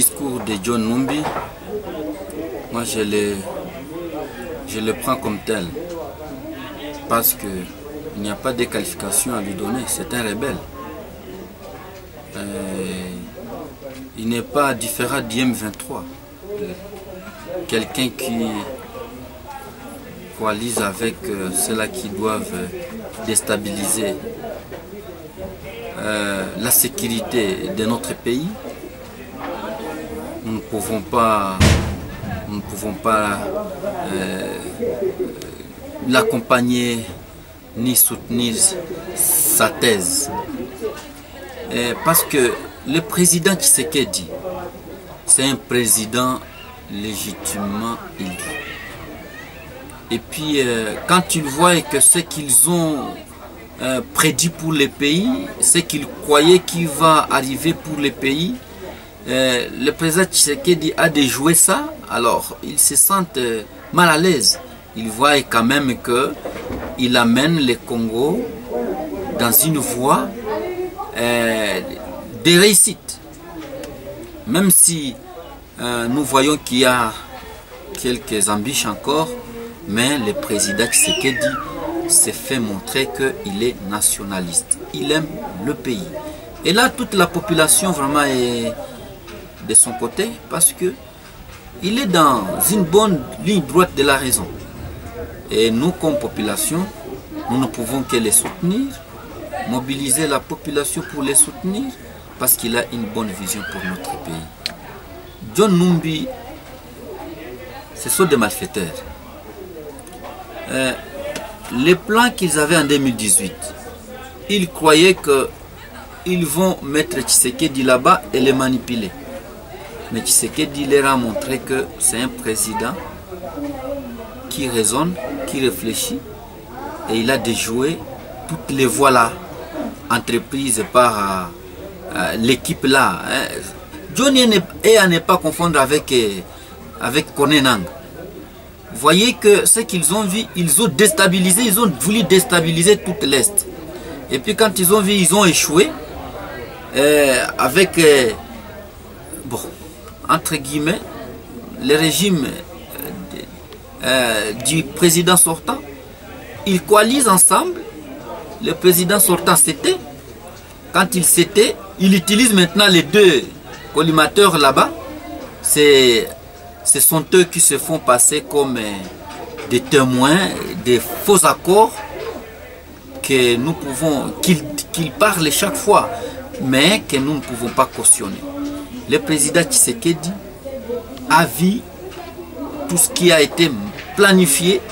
discours de John Numbi, moi je le prends comme tel, parce qu'il n'y a pas de qualification à lui donner, c'est un rebelle. Il n'est pas différent d'IM23, quelqu'un qui coalise avec ceux-là qui doivent déstabiliser la sécurité de notre pays. Nous ne pouvons pas l'accompagner ni soutenir sa thèse. Parce que le président Tshisekedi, c'est un président légitimement élu. Et puis, quand ils voient que ce qu'ils ont prédit pour le pays, ce qu'ils croyaient qu'il va arriver pour le pays, le président Tshisekedi a déjoué ça, alors ils se sentent mal à l'aise. Ils voient quand même qu'il amène le Congo dans une voie de réussite. Même si nous voyons qu'il y a quelques embûches encore, mais le président Tshisekedi s'est fait montrer qu'il est nationaliste. Il aime le pays. Et là, toute la population vraiment est de son côté, parce que il est dans une bonne ligne droite de la raison. Et nous, comme population, nous ne pouvons que les soutenir, mobiliser la population pour les soutenir, parce qu'il a une bonne vision pour notre pays. John Numbi, ce sont des malfaiteurs. Les plans qu'ils avaient en 2018, ils croyaient qu'ils vont mettre Tshisekedi là-bas et les manipuler. Mais Tshisekedi leur a montré que c'est un président qui raisonne, qui réfléchit, et il a déjoué toutes les voies là, entreprises par l'équipe là. Johnny est à ne pas confondre avec Corneille Nangaa. Vous voyez que ce qu'ils ont vu, ils ont déstabilisé, ils ont voulu déstabiliser toute l'Est. Et puis quand ils ont vu, ils ont échoué avec, bon, entre guillemets, le régime du président sortant. Ils coalisent ensemble. Le président sortant s'était. Quand il s'était, il utilise maintenant les deux collimateurs là-bas. Ce sont eux qui se font passer comme des témoins, des faux accords que nous pouvons, qu'ils parlent chaque fois, mais que nous ne pouvons pas cautionner. Le président Tshisekedi a vu tout ce qui a été planifié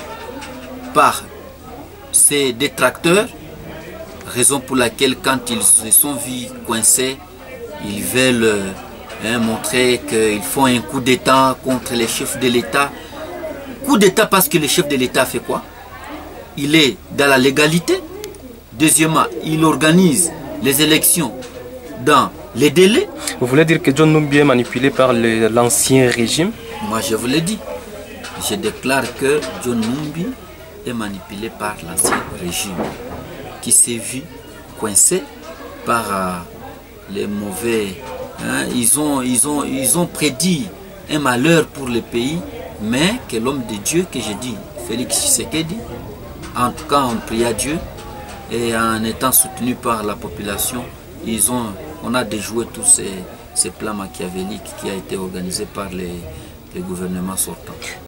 par ses détracteurs, raison pour laquelle quand ils se sont vus coincés, ils veulent montrer qu'ils font un coup d'État contre les chefs de l'État. Coup d'État parce que le chef de l'État fait quoi? Il est dans la légalité. Deuxièmement, il organise les élections dans les délais. Vous voulez dire que John Numbi est manipulé par l'ancien régime? Moi je vous l'ai dit. Je déclare que John Numbi est manipulé par l'ancien régime qui s'est vu coincé par les mauvais. Ils ont prédit un malheur pour le pays, mais que l'homme de Dieu, que j'ai dit, Félix Tshisekedi, en tout cas on prie à Dieu et en étant soutenu par la population, on a déjoué tous ces plans machiavéliques qui a été organisé par les gouvernements sortants.